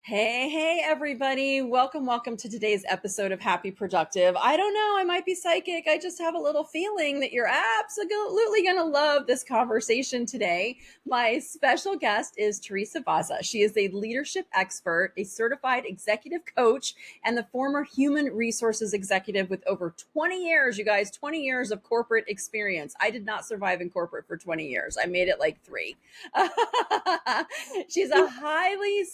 Hey, everybody. Welcome to today's episode of Happy Productive. I don't know, I might be psychic. I just have a little feeling that you're absolutely going to love this conversation today. My special guest is Teresa Vozza. She is a leadership expert, a certified executive coach, and the former human resources executive with over 20 years, you guys, 20 years of corporate experience. I did not survive in corporate for 20 years. I made it like 3. She's highly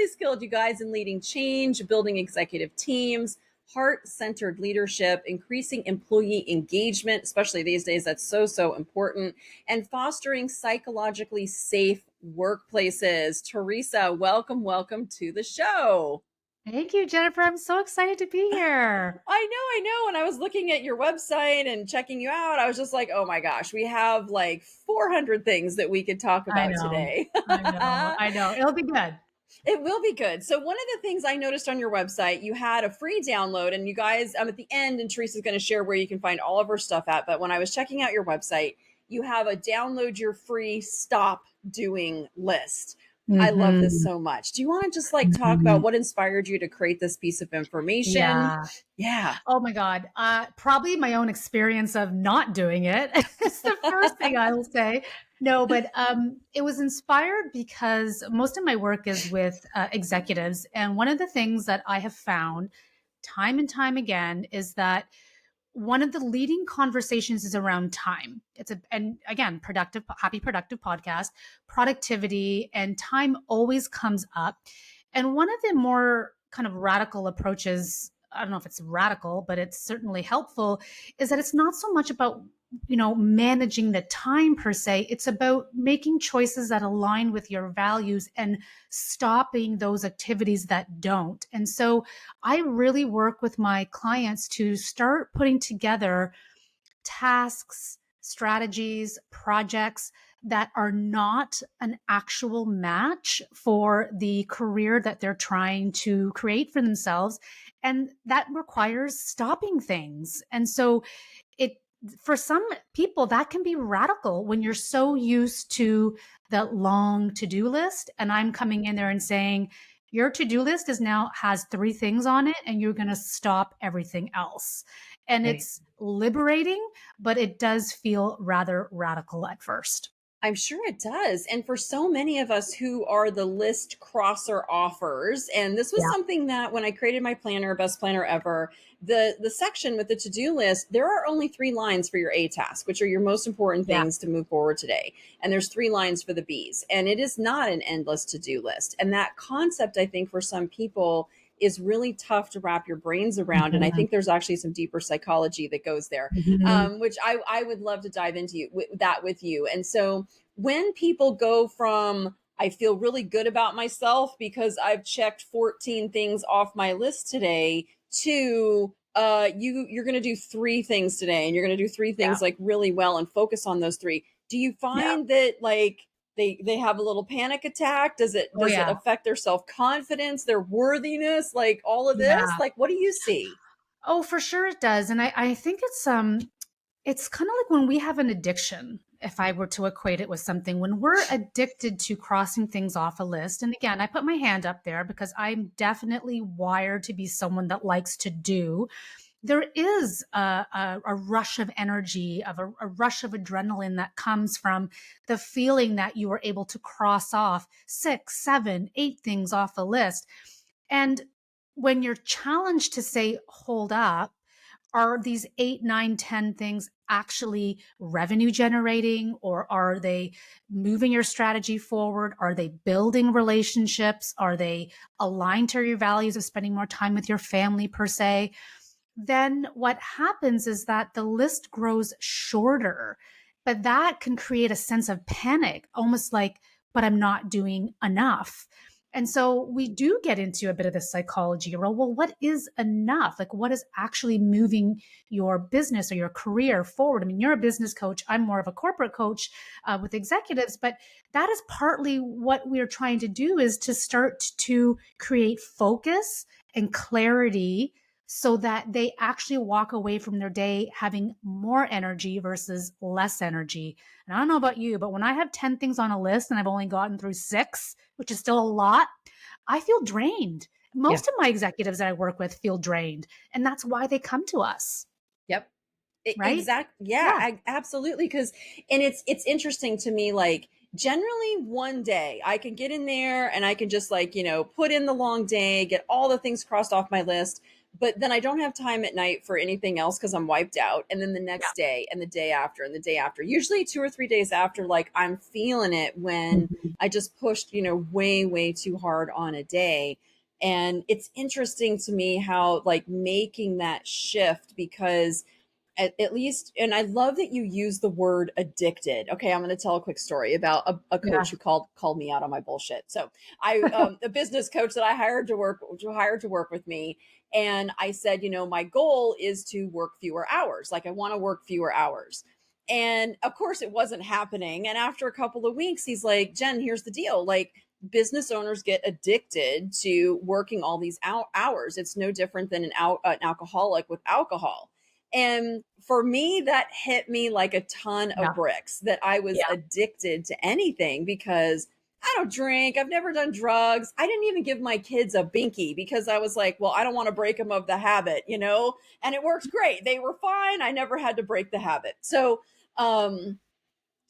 skilled, you guys, in leading change, building executive teams, heart-centered leadership, increasing employee engagement, especially these days, that's so important, and fostering psychologically safe workplaces. Teresa, welcome to the show. Thank you, Jennifer. I'm so excited to be here. I know. When I was looking at your website and checking you out, I was just like, oh my gosh, we have like 400 things that we could talk I about know. today. I know. It'll be good. It will be good. So one of the things I noticed on your website, you had a free download, and you guys, I'm at the end, and Teresa's going to share where you can find all of her stuff at. But when I was checking out your website, you have a download your free stop doing list. I love this hmm so much. Do you want to just like talk hmm about what inspired you to create this piece of information? Yeah. Yeah. Oh my God. Probably my own experience of not doing it. It's the first thing I will say. No, but it was inspired because most of my work is with executives. And one of the things that I have found time and time again is that one of the leading conversations is around time. And again, happy productive podcast, productivity and time always comes up. And one of the more kind of radical approaches, I don't know if it's radical, but it's certainly helpful, is that it's not so much about managing the time per se. It's about making choices that align with your values and stopping those activities that don't. And so I really work with my clients to start putting together tasks, strategies, projects that are not an actual match for the career that they're trying to create for themselves. And that requires stopping things. And so it, for some people, that can be radical when you're so used to the long to-do list. And I'm coming in there and saying, your to-do list is now has 3 things on it, and you're going to stop everything else. And Right. it's liberating, but it does feel rather radical at first. I'm sure it does. And for so many of us who are the list crosser offers, and this was Yeah. something that when I created my planner, best planner ever, the section with the to-do list, there are only 3 lines for your A task, which are your most important Yeah. things to move forward today. And there's 3 lines for the B's. And it is not an endless to-do list. And that concept, I think, for some people is really tough to wrap your brains around. And I Mhm. think there's actually some deeper psychology that goes there, Mhm. which I would love to dive into that with you. And so when people go from I feel really good about myself because I've checked 14 things off my list today to you're going to do 3 things today, and you're going to do 3 Yeah. things like really well and focus on those 3. Do you Yeah. find that like they have a little panic attack? Oh Does it yeah. affect their self-confidence, their worthiness, like all of this? Yeah. Like what do you see? Oh, for sure it does. And I think it's kind of like when we have an addiction, if I were to equate it with something, when we're addicted to crossing things off a list. And again, I put my hand up there because I'm definitely wired to be someone that likes to do. There is a rush of energy, of a rush of adrenaline that comes from the feeling that you were able to cross off 6, 7, 8 things off a list. And when you're challenged to say, hold up, are these 8, 9, 10 things actually revenue generating, or are they moving your strategy forward? Are they building relationships? Are they aligned to your values of spending more time with your family per se? Then what happens is that the list grows shorter, but that can create a sense of panic, almost like, but I'm not doing enough. And so we do get into a bit of the psychology role. Well, what is enough? Like, what is actually moving your business or your career forward? I mean, you're a business coach. I'm more of a corporate coach with executives, but that is partly what we're trying to do, is to start to create focus and clarity so that they actually walk away from their day having more energy versus less energy. And I don't know about you, but when I have 10 things on a list and I've only gotten through 6, which is still a lot, I feel drained. Yeah. Most of my executives that I work with feel drained, and that's why they come to us, Yep. right? Exact. Yeah, Yeah. absolutely. Because, and it's interesting to me, like, generally one day I can get in there and I can just, like, put in the long day, get all the things crossed off my list, but then I don't have time at night for anything else because I'm wiped out. And then the Yeah. next day and the day after and the day after, usually 2 or 3 days after, like, I'm feeling it when Mhm. I just pushed, way, way too hard on a day. And it's interesting to me how, like, making that shift, because at least, and I love that you use the word addicted. Okay, I'm going to tell a quick story about a coach Yeah. who called me out on my bullshit. So I a business coach that I hired to work with me, and I said, my goal is to work fewer hours. Like, I want to work fewer hours. And of course it wasn't happening. And after a couple of weeks, he's like, Jen, here's the deal. Like, business owners get addicted to working all these hours. It's no different than an alcoholic with alcohol. And for me, that hit me like a ton Yeah. of bricks, that I was Yeah. addicted to anything, because I don't drink. I've never done drugs. I didn't even give my kids a binky because I was like, well, I don't want to break them of the habit, and it worked great. They were fine. I never had to break the habit. So,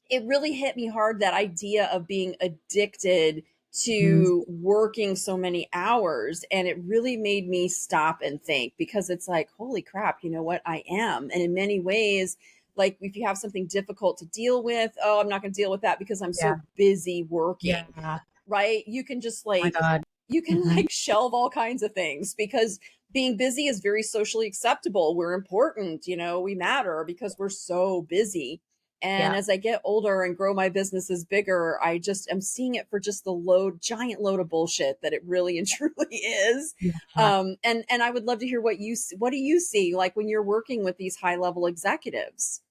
it really hit me hard, that idea of being addicted Mhm. to working so many hours. And it really made me stop and think, because it's like, holy crap, you know what? I am. And in many ways, like, if you have something difficult to deal with, oh, I'm not going to deal with that because I'm Yeah. so busy Yeah. working, Oh right? You can just, my like, God. you can Mhm. like shelve all kinds of things, because being busy is very socially acceptable. We're important, we matter because we're so busy. And Yeah. as I get older and grow my businesses bigger, I just am seeing it for just the giant load of bullshit that it really and truly is. Yeah. And I would love to hear what do you see, like, when you're working with these high level executives?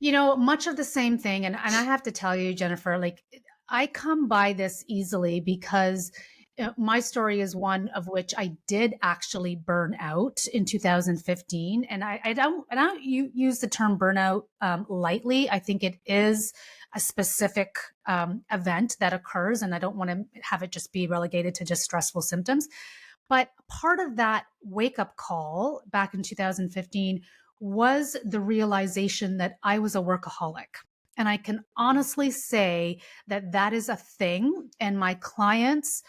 Much of the same thing. And I have to tell you, Jennifer, like I come by this easily because my story is one of which I did actually burn out in 2015. And I don't use the term burnout lightly. I think it is a specific event that occurs, and I don't want to have it just be relegated to just stressful symptoms. But part of that wake up call back in 2015 was the realization that I was a workaholic. And I can honestly say that that is a thing, and my clients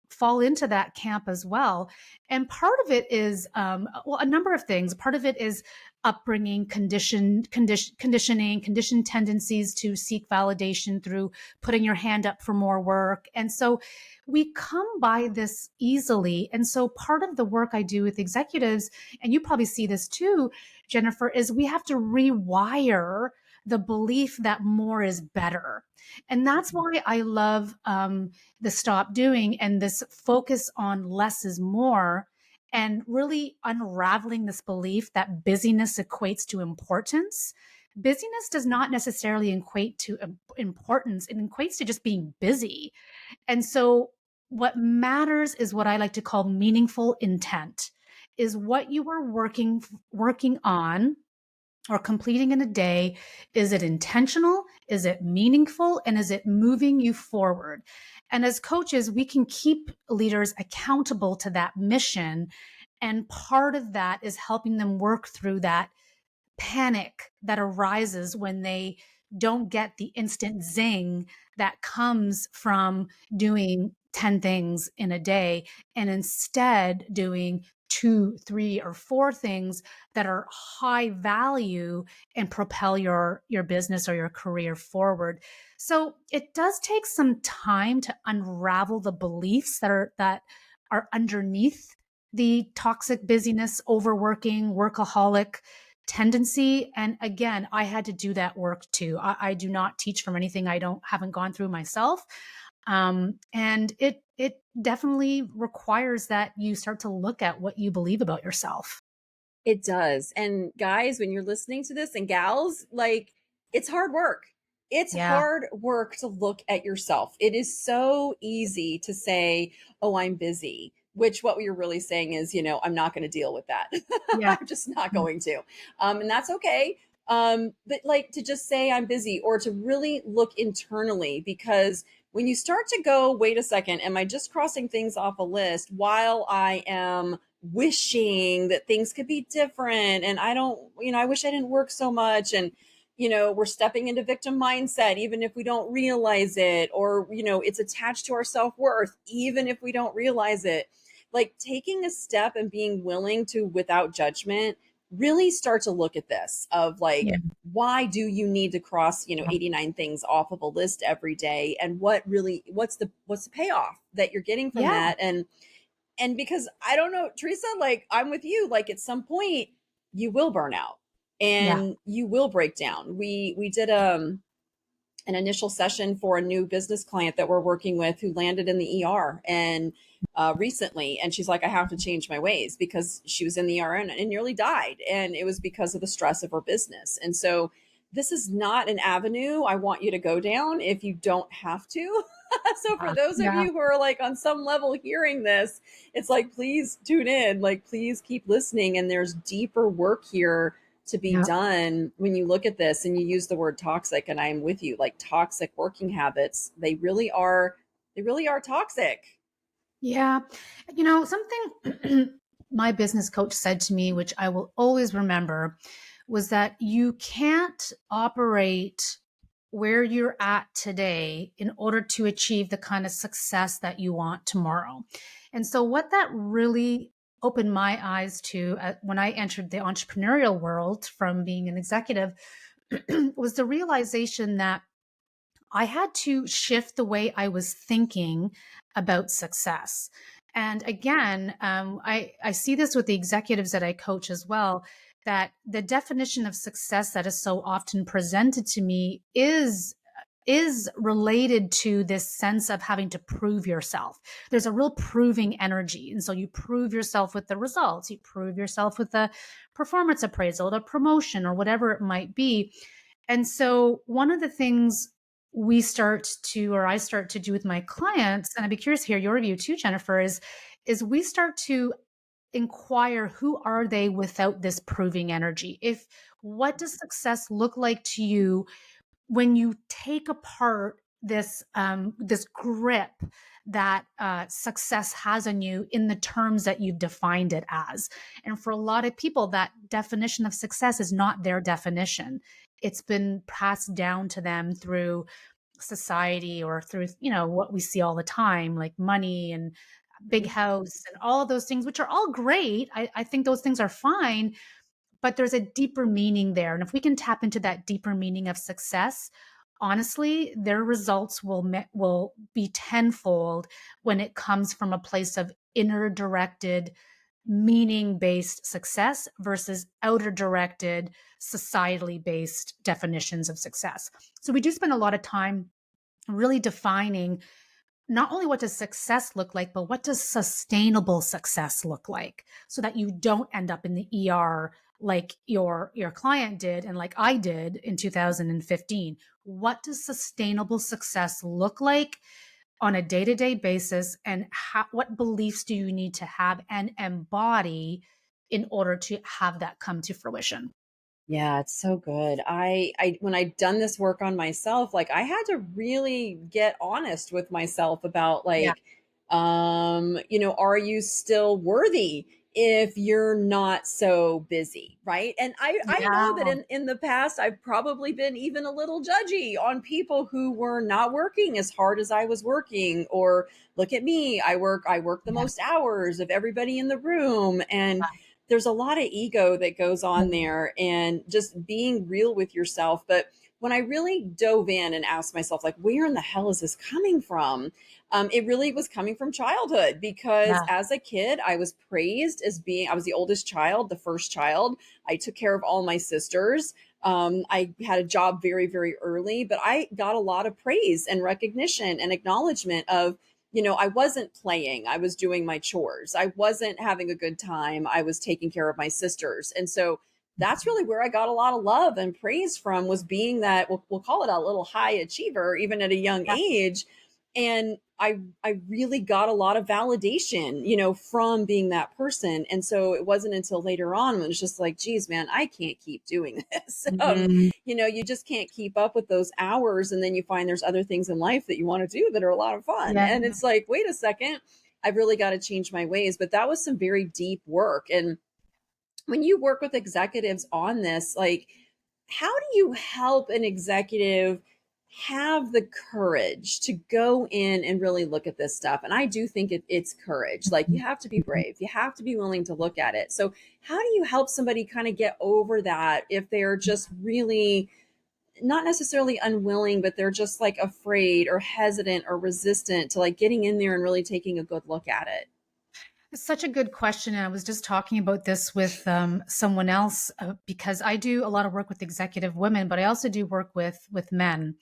fall into that camp as well. And part of it is, well, a number of things. Part of it is upbringing, conditioning, conditioned tendencies to seek validation through putting your hand up for more work. And so we come by this easily. And so part of the work I do with executives, and you probably see this too, Jennifer, is we have to rewire the belief that more is better. And that's why I love the stop doing and this focus on less is more, and really unraveling this belief that busyness equates to importance. Busyness does not necessarily equate to importance, it equates to just being busy. And so what matters is what I like to call meaningful intent, is what you are working on or completing in a day. Is it intentional? Is it meaningful? And is it moving you forward? And as coaches, we can keep leaders accountable to that mission. And part of that is helping them work through that panic that arises when they don't get the instant zing that comes from doing 10 things in a day, and instead doing two, three, or four things that are high value and propel your business or your career forward. So it does take some time to unravel the beliefs that are underneath the toxic busyness, overworking, workaholic tendency. And again, I had to do that work too. I do not teach from anything I haven't gone through myself. And it definitely requires that you start to look at what you believe about yourself. It does. And guys, when you're listening to this, and gals, like, it's hard work. It's Yeah. hard work to look at yourself. It is so easy to say, oh, I'm busy, which what you're really saying is, I'm not going to deal with that. Yeah. I'm just not going to. And that's okay. But, like, to just say I'm busy, or to really look internally, because when you start to go, wait a second, am I just crossing things off a list while I am wishing that things could be different? And I don't, I wish I didn't work so much. And, we're stepping into victim mindset, even if we don't realize it, or, it's attached to our self worth, even if we don't realize it. Like taking a step and being willing to, without judgment, really start to look at this of like, Yeah. why do you need to cross, Yeah. 89 things off of a list every day? And what's the payoff that you're getting from Yeah. that? And because I don't know, Teresa, like I'm with you, like at some point you will burn out Yeah. and you will break down. We did an initial session for a new business client that we're working with who landed in the ER and recently, and she's like, I have to change my ways because she was in the ER and nearly died, and it was because of the stress of her business. And so this is not an avenue I want you to go down if you don't have to. So for those of Yeah. you who are like on some level hearing this, it's like, please tune in, like please keep listening, and there's deeper work here to be Yeah. done when you look at this. And you use the word toxic, and I'm with you. Like toxic working habits, they really are toxic. Yeah. Something my business coach said to me, which I will always remember, was that you can't operate where you're at today in order to achieve the kind of success that you want tomorrow. And so, what that really opened my eyes to when I entered the entrepreneurial world from being an executive was the realization that I had to shift the way I was thinking about success. And again, I see this with the executives that I coach as well, that the definition of success that is so often presented to me is related to this sense of having to prove yourself. There's a real proving energy. And so you prove yourself with the results, you prove yourself with the performance appraisal, the promotion, or whatever it might be. And so one of the things I start to do with my clients, and I'd be curious to hear your view too, Jennifer, is we start to inquire, who are they without this proving energy? What does success look like to you when you take apart this grip that success has on you in the terms that you've defined it as? And for a lot of people, that definition of success is not their definition. It's been passed down to them through society or through what we see all the time, like money and big house and all of those things, which are all great. I think those things are fine, but there's a deeper meaning there. And if we can tap into that deeper meaning of success, honestly, their results will be tenfold when it comes from a place of inner directed, meaning based success versus outer directed, societally based definitions of success. So we do spend a lot of time really defining not only what does success look like, but what does sustainable success look like, so that you don't end up in the ER like your client did and like I did in 2015. What does sustainable success look like on a day-to-day basis, and what beliefs do you need to have and embody in order to have that come to fruition? Yeah, it's so good. I when I'd done this work on myself, like I had to really get honest with myself about Yeah. like, are you still worthy if you're not so busy, right? And I know that Yeah. in the past I've probably been even a little judgy on people who were not working as hard as I was working, or look at me, I work the Yeah. most hours of everybody in the room. And there's a lot of ego that goes on there, and just being real with yourself. But when I really dove in and asked myself, like, where in the hell is this coming from? It really was coming from childhood, because Yeah. as a kid, I was praised as I was the oldest child, the first child. I took care of all my sisters. I had a job very, very early, but I got a lot of praise and recognition and acknowledgement of, I wasn't playing. I was doing my chores. I wasn't having a good time. I was taking care of my sisters. And so that's really where I got a lot of love and praise from, was being that, we'll call it a little high achiever, even at a young Yeah. age. And I really got a lot of validation, from being that person. And so it wasn't until later on when it's just like, geez, man, I can't keep doing this. Mhm. You just can't keep up with those hours. And then you find there's other things in life that you want to do that are a lot of fun. Yeah. And it's like, wait a second, I've really got to change my ways. But that was some very deep work. And when you work with executives on this, like, how do you help an executive have the courage to go in and really look at this stuff? And I do think it's courage. Like, you have to be Mhm. brave, you have to be willing to look at it. So how do you help somebody kind of get over that if they're just really not necessarily unwilling, but they're just like afraid or hesitant or resistant to like getting in there and really taking a good look at it? It's such a good question. And I was just talking about this with someone else because I do a lot of work with executive women, but I also do work with men.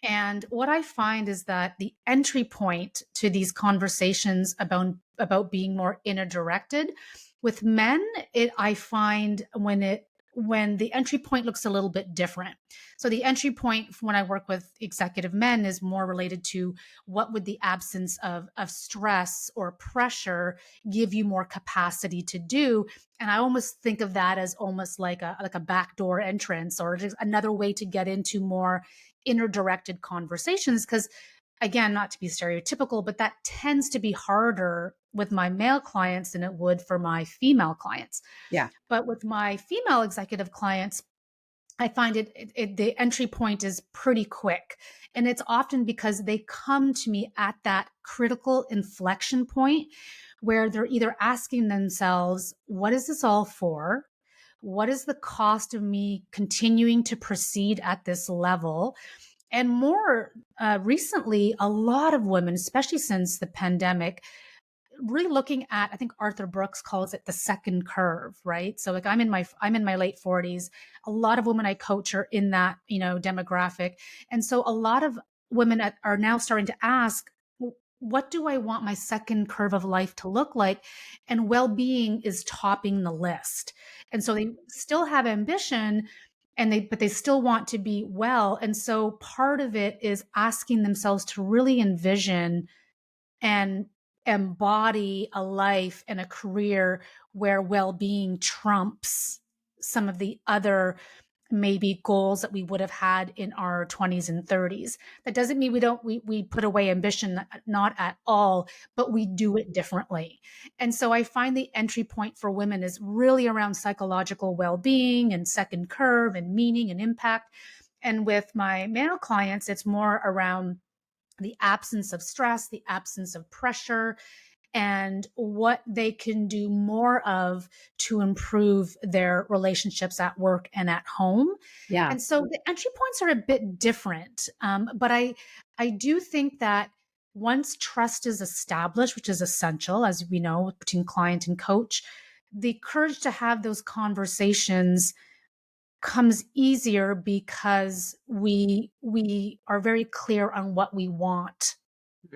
And what I find is that the entry point to these conversations about being more inner directed with men, it I find when the entry point looks a little bit different. So the entry point when I work with executive men is more related to what would the absence of stress or pressure give you more capacity to do. And I almost think of that as almost like a backdoor entrance or just another way to get into more inner directed conversations. Because again, not to be stereotypical, but that tends to be harder with my male clients than it would for my female clients. Yeah. But with my female executive clients, I find the entry point is pretty quick. And it's often because they come to me at that critical inflection point where they're either asking themselves, what is this all for? What is the cost of me continuing to proceed at this level? And more recently, a lot of women, especially since the pandemic, really looking at, I think Arthur Brooks calls it the second curve, right? So like I'm in my late 40s. A lot of women I coach are in that, demographic. And so a lot of women are now starting to ask, what do I want my second curve of life to look like? And well-being is topping the list. And so they still have ambition but they still want to be well. And so part of it is asking themselves to really envision and embody a life and a career where well-being trumps some of the other maybe goals that we would have had in our 20s and 30s. That doesn't mean we put away ambition, not at all, but we do it differently. And so I find the entry point for women is really around psychological well-being and second curve and meaning and impact. And with my male clients, it's more around the absence of stress, the absence of pressure, and what they can do more of to improve their relationships at work and at home. Yeah. And so the entry points are a bit different. But I do think that once trust is established, which is essential, as we know, between client and coach, the courage to have those conversations comes easier because we are very clear on what we want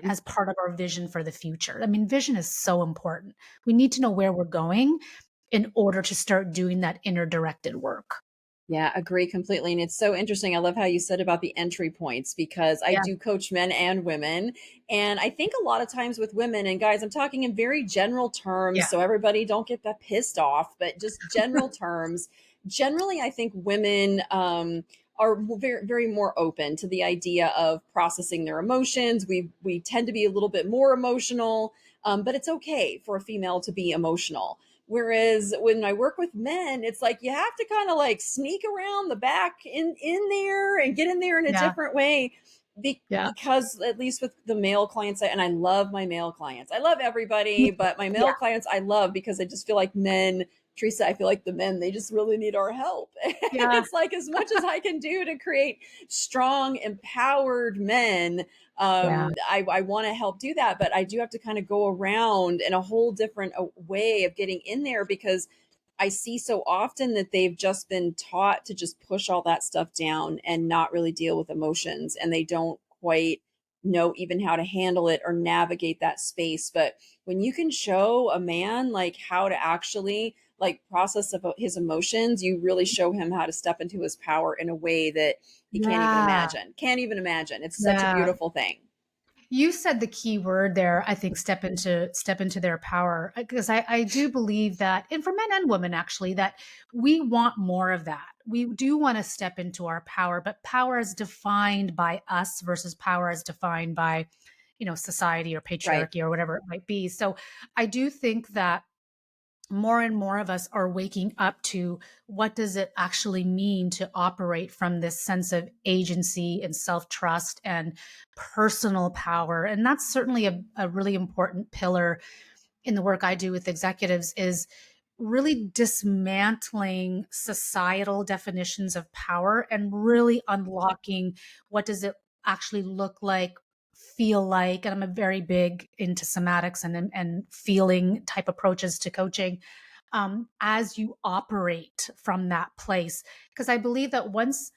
as part of our vision for the future. I mean, vision is so important. We need to know where we're going in order to start doing that inner directed work. Yeah, agree completely. And it's so interesting. I love how you said about the entry points because I Yeah, do coach men and women. And I think a lot of times with women and guys, I'm talking in very general terms. yeah, So everybody don't get that pissed off, but just general terms. Generally, I think women are very, very more open to the idea of processing their emotions. We tend to be a little bit more emotional, but it's okay for a female to be emotional. Whereas when I work with men, it's like you have to kind of like sneak around the back in there and get in there in a yeah, different way. yeah. Because at least with the male clients, and I love my male clients. I love Me everybody, too. but my Yeah, male clients I love because I just feel like men, Teresa, I feel like the men, they just really need our help. And yeah, it's like as much as I can do to create strong, empowered men, yeah, I want to help do that, but I do have to kind of go around in a whole different way of getting in there because I see so often that they've just been taught to just push all that stuff down and not really deal with emotions. And they don't quite know even how to handle it or navigate that space. But when you can show a man like how to actually like process about his emotions, you really show him how to step into his power in a way that he can't even yeah, imagine. Can't even imagine. It's such a yeah. beautiful thing. You said the key word there, I think, step into their power. Because I do believe that, and for men and women actually, that we want more of that. We do want to step into our power, but power is defined by us versus power is defined by, society or Right. patriarchy or whatever it might be. So I do think that more and more of us are waking up to what does it actually mean to operate from this sense of agency and self-trust and personal power. And that's certainly a really important pillar in the work I do with executives, is really dismantling societal definitions of power and really unlocking what does it actually look like, feel like. And I'm a very big into somatics and feeling type approaches to coaching, as you operate from that place. Because I believe that once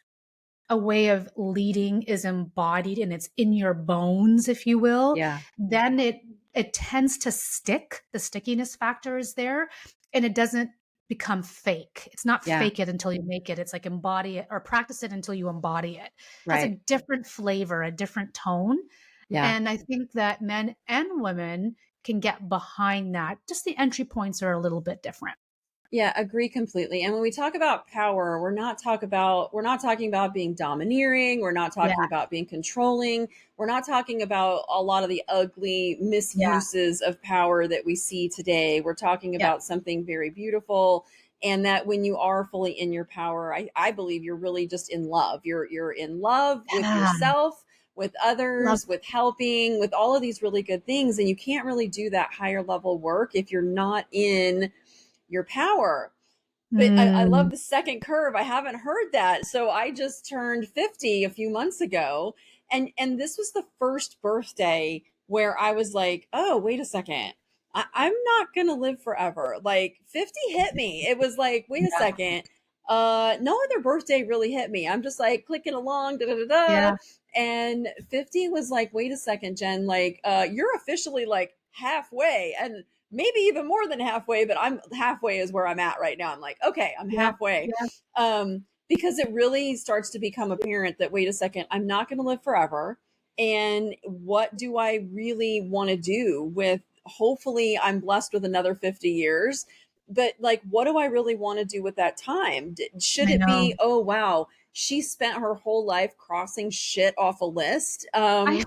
a way of leading is embodied and it's in your bones, if you will, Yeah. then it tends to stick. The stickiness factor is there, and it doesn't become fake. It's not Yeah. fake it until you make it. It's like embody it or practice it until you embody it. It has a Right. different flavor, a different tone. Yeah. And I think that men and women can get behind that. Just the entry points are a little bit different. Yeah, agree completely. And when we talk about power, we're not talking about being domineering, we're not Yeah. talking about being controlling, we're not talking about a lot of the ugly Yeah. misuses of power that we see today. We're talking Yeah. about something very beautiful, and that when you are fully in your power, I believe you're really just in love. You're in love with Yeah. yourself, with Love. others, with helping, with all of these really good things. And you can't really do that higher level work if you're not in your power. But I Mm, love the second curve. I haven't heard that. So I just turned 50 a few months ago. And this was the first birthday where I was like, oh, wait a second. I'm not gonna live forever. Like 50 hit me. It was like, wait a yeah. second. No other birthday really hit me. I'm just like clicking along, da da da da. Yeah. And 50 was like, wait a second, Jen, like you're officially like halfway. And maybe even more than halfway, but I'm halfway is where I'm at right now. I'm like, okay, I'm Yeah. halfway. Yeah. Because it really starts to become apparent that, wait a second, I'm not going to live forever. And what do I really want to do with, hopefully, I'm blessed with another 50 years. But like, what do I really want to do with that time? Should I it be, know. oh, wow, she spent her whole life crossing shit off a list? I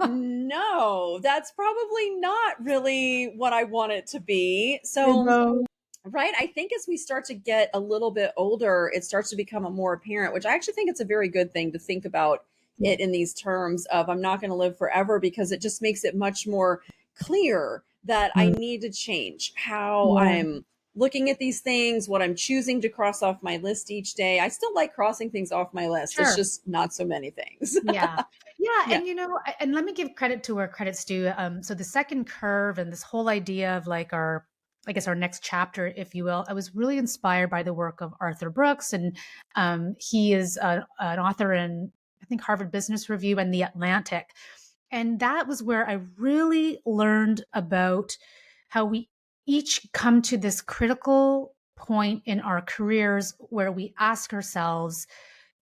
No, that's probably not really what I want it to be. I So, know. right, I think as we start to get a little bit older, it starts to become a more apparent, which I actually think it's a very good thing to think about it in these terms of I'm not going to live forever, because it just makes it much more clear that I Mm, need to change how yeah. I'm looking at these things, what I'm choosing to cross off my list each day. I still like crossing things off my list. It's Sure. just not so many things. Yeah. Yeah, Yeah. and and let me give credit to where credit's due. So the second curve and this whole idea of like our, I guess our next chapter, if you will, I was really inspired by the work of Arthur Brooks, and he is an author in, I think, Harvard Business Review and The Atlantic, and that was where I really learned about how we each come to this critical point in our careers where we ask ourselves,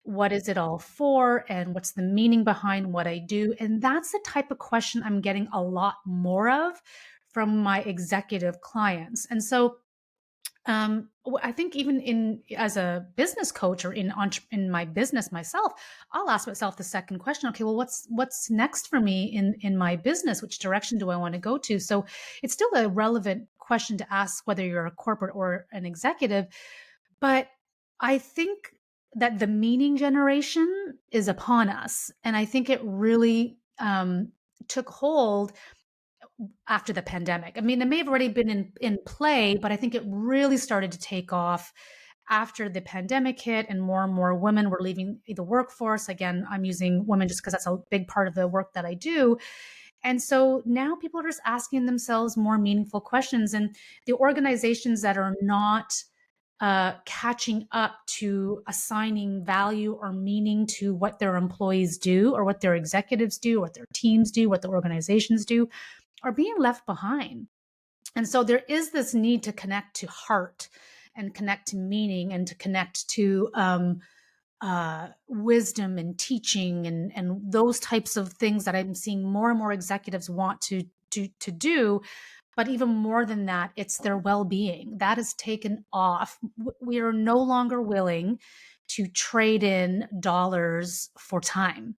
what is it all for and what's the meaning behind what I do? And that's the type of question I'm getting a lot more of from my executive clients. And so I think even in as a business coach or in my business myself, I'll ask myself the second question. Okay, well, what's next for me in my business? Which direction do I want to go to? So it's still a relevant question to ask whether you're a corporate or an executive. But I think that the meaning generation is upon us. And I think it really took hold after the pandemic. I mean, it may have already been in play, but I think it really started to take off after the pandemic hit and more women were leaving the workforce. Again, I'm using women just because that's a big part of the work that I do. And so now people are just asking themselves more meaningful questions. And the organizations that are not catching up to assigning value or meaning to what their employees do or what their executives do, what their teams do, what the organizations do, are being left behind. And so there is this need to connect to heart and connect to meaning and to connect to wisdom and teaching and those types of things that I'm seeing more and more executives want to do. But even more than that, it's their well-being that is taken off. We are no longer willing to trade in dollars for time.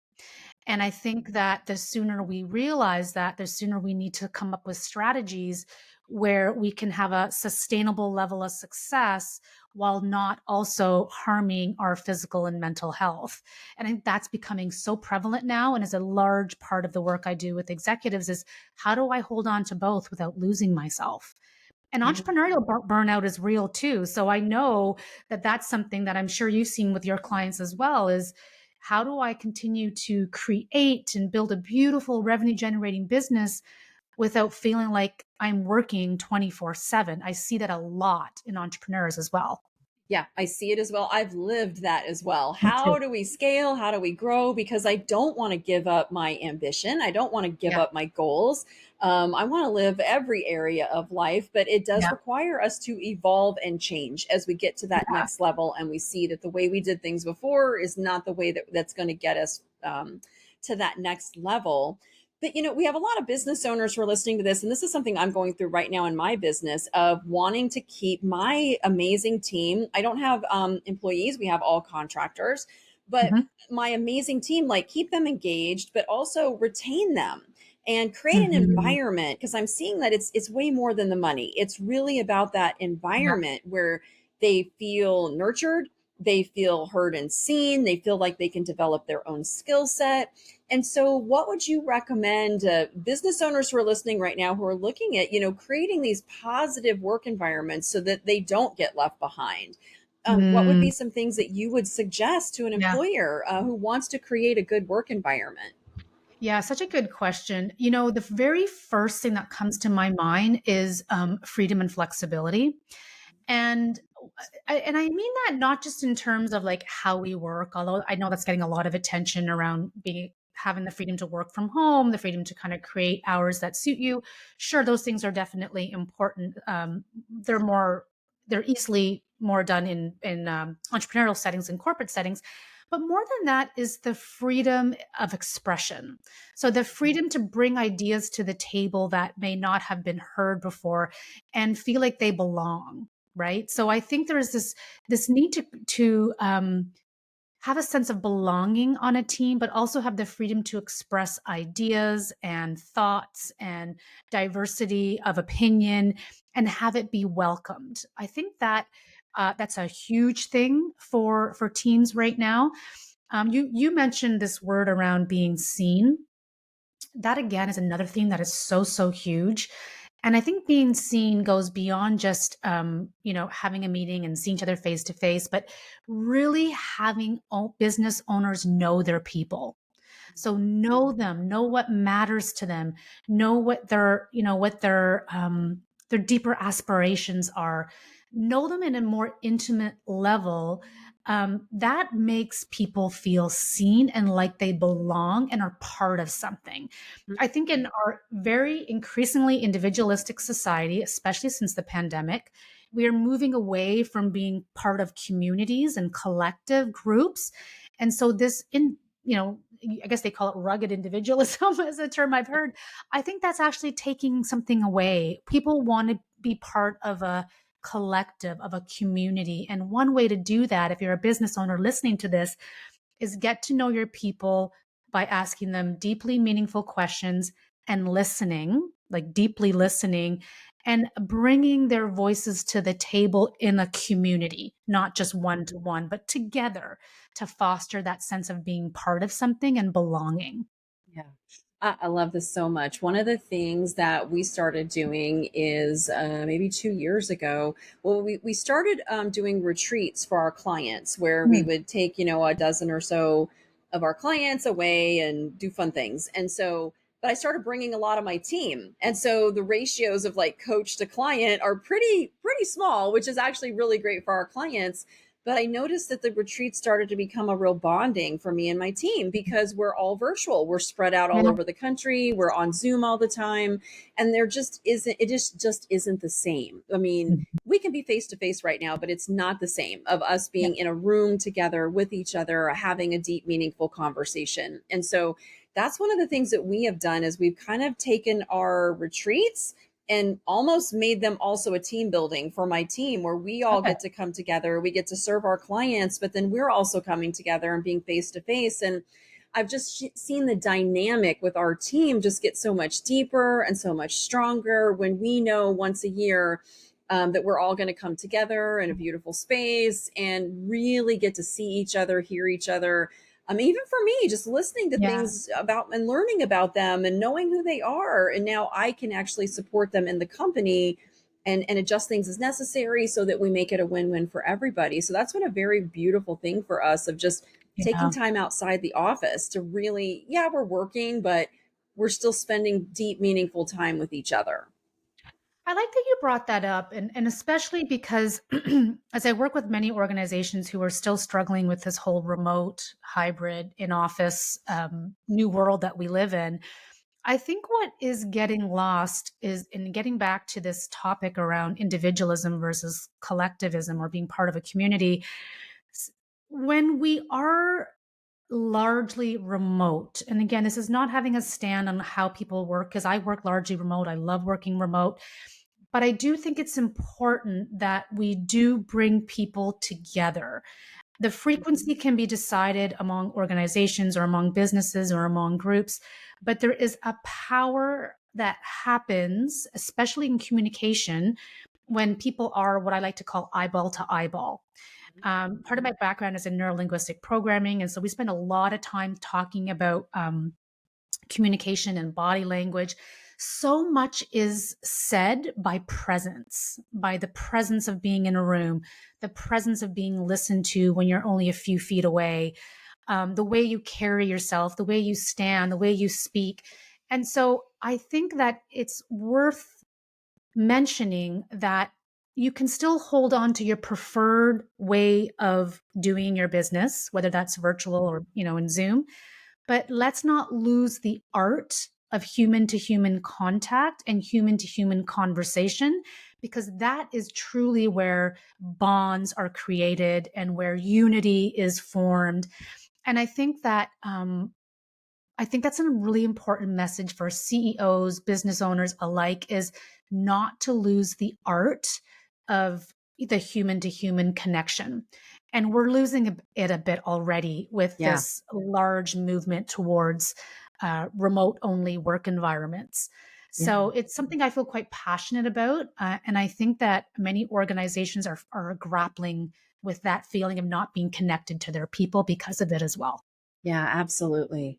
And I think that the sooner we realize that, the sooner we need to come up with strategies where we can have a sustainable level of success while not also harming our physical and mental health. And I think that's becoming so prevalent now and is a large part of the work I do with executives is how do I hold on to both without losing myself? And entrepreneurial burnout is real too. So I know that that's something that I'm sure you've seen with your clients as well is how do I continue to create and build a beautiful revenue generating business without feeling like I'm working 24/7? I see that a lot in entrepreneurs as well. Yeah, I see it as well. I've lived that as well. Me too. How do we scale? How do we grow? Because I don't want to give up my ambition. I don't want to give Yeah. up my goals. I want to live every area of life, but it does Yeah. require us to evolve and change as we get to that Yeah. next level. And we see that the way we did things before is not the way that's going to get us to that next level. But we have a lot of business owners who are listening to this, and this is something I'm going through right now in my business of wanting to keep my amazing team. I don't have employees; we have all contractors, but Mhm. my amazing team, like keep them engaged, but also retain them and create an Mhm. environment because I'm seeing that it's way more than the money. It's really about that Yeah. environment where they feel nurtured, they feel heard and seen, they feel like they can develop their own skill set. And so, what would you recommend business owners who are listening right now who are looking at, creating these positive work environments so that they don't get left behind? What would be Mm. some things that you would suggest to an Yeah. employer who wants to create a good work environment? Yeah, such a good question. The very first thing that comes to my mind is freedom and flexibility. And I mean that not just in terms of like how we work, although I know that's getting a lot of attention around being having the freedom to work from home, the freedom to kind of create hours that suit you. Sure, those things are definitely important. They're easily more done in entrepreneurial settings and corporate settings. But more than that is the freedom of expression. So the freedom to bring ideas to the table that may not have been heard before and feel like they belong, right? So I think there is this need to have a sense of belonging on a team, but also have the freedom to express ideas and thoughts and diversity of opinion and have it be welcomed. I think that that's a huge thing for teams right now. You mentioned this word around being seen. That again is another theme that is so huge. And I think being seen goes beyond just having a meeting and seeing each other face to face, but really having business owners know their people. So know them, know what matters to them, know what their deeper aspirations are, know them in a more intimate level. That makes people feel seen and like they belong and are part of something. I think in our very increasingly individualistic society, especially since the pandemic, we are moving away from being part of communities and collective groups. And so I guess they call it rugged individualism as a term I've heard. I think that's actually taking something away. People want to be part of a collective, of a community. And one way to do that, if you're a business owner listening to this, is get to know your people by asking them deeply meaningful questions and listening, like deeply listening, and bringing their voices to the table in a community, not just one to one, but together to foster that sense of being part of something and belonging. Yeah. I love this so much. One of the things that we started doing is maybe 2 years ago. Well, we started doing retreats for our clients where we Mm. would take, a dozen or so of our clients away and do fun things. And so, but I started bringing a lot of my team. And so the ratios of like coach to client are pretty small, which is actually really great for our clients. But I noticed that the retreat started to become a real bonding for me and my team because we're all virtual. We're spread out all Yeah. over the country. We're on Zoom all the time. And there just isn't, just isn't the same. I mean, Mhm. we can be face to face right now, but it's not the same of us Yeah. being in a room together with each other, having a deep, meaningful conversation. And so that's one of the things that we have done is we've kind of taken our retreats and almost made them also a team building for my team where we all Okay. get to come together. We get to serve our clients, but then we're also coming together and being face to face. And I've just seen the dynamic with our team just get so much deeper and so much stronger when we know once a year that we're all going to come together in a beautiful space and really get to see each other, hear each other. Even for me, just listening to Yeah. things about and learning about them and knowing who they are. And now I can actually support them in the company and adjust things as necessary so that we make it a win-win for everybody. So that's been a very beautiful thing for us of just taking Yeah. time outside the office to really, yeah, we're working, but we're still spending deep, meaningful time with each other. I like that you brought that up, and especially because as I work with many organizations who are still struggling with this whole remote, hybrid, in office new world that we live in, I think what is getting lost is in getting back to this topic around individualism versus collectivism or being part of a community. S- When we are largely remote, and again, this is not having a stand on how people work because I work largely remote. I love working remote, but I do think it's important that we do bring people together. The frequency can be decided among organizations or among businesses or among groups, but there is a power that happens, especially in communication, when people are what I like to call eyeball to eyeball. Part of my background is in neurolinguistic programming. And so we spend a lot of time talking about communication and body language. So much is said by presence, by the presence of being in a room, the presence of being listened to when you're only a few feet away, the way you carry yourself, the way you stand, the way you speak. And so I think that it's worth mentioning that you can still hold on to your preferred way of doing your business, whether that's virtual or, in Zoom, but let's not lose the art of human to human contact and human to human conversation, because that is truly where bonds are created and where unity is formed. And I think that's a really important message for CEOs, business owners alike, is not to lose the art of the human to human connection. And we're losing it a bit already with Yeah. this large movement towards remote only work environments. Yeah. So it's something I feel quite passionate about. And I think that many organizations are grappling with that feeling of not being connected to their people because of it as well. Yeah, absolutely.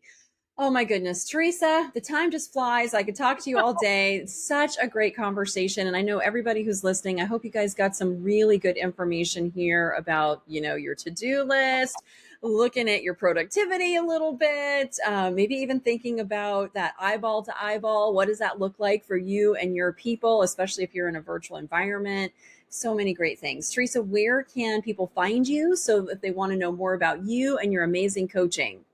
Oh my goodness, Teresa, the time just flies. I could talk to you all day. It's such a great conversation. And I know everybody who's listening, I hope you guys got some really good information here about, your to-do list, looking at your productivity a little bit, maybe even thinking about that eyeball to eyeball. What does that look like for you and your people, especially if you're in a virtual environment? So many great things. Teresa, where can people find you so if they want to know more about you and your amazing coaching?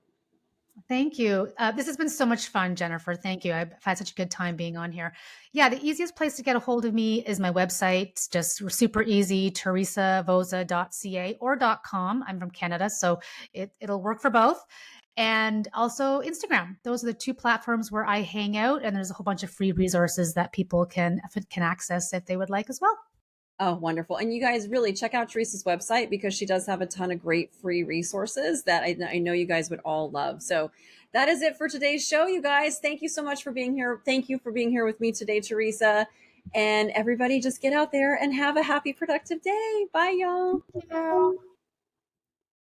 Thank you. This has been so much fun, Jennifer. Thank you. I've had such a good time being on here. Yeah, the easiest place to get a hold of me is my website. It's just super easy, teresavozza.ca or .com. I'm from Canada, so it'll work for both. And also Instagram. Those are the two platforms where I hang out, and there's a whole bunch of free resources that people can access if they would like as well. Oh, wonderful. And you guys really check out Teresa's website because she does have a ton of great free resources that I know you guys would all love. So that is it for today's show, you guys. Thank you so much for being here. Thank you for being here with me today, Teresa. And everybody just get out there and have a happy, productive day. Bye, y'all. Yeah.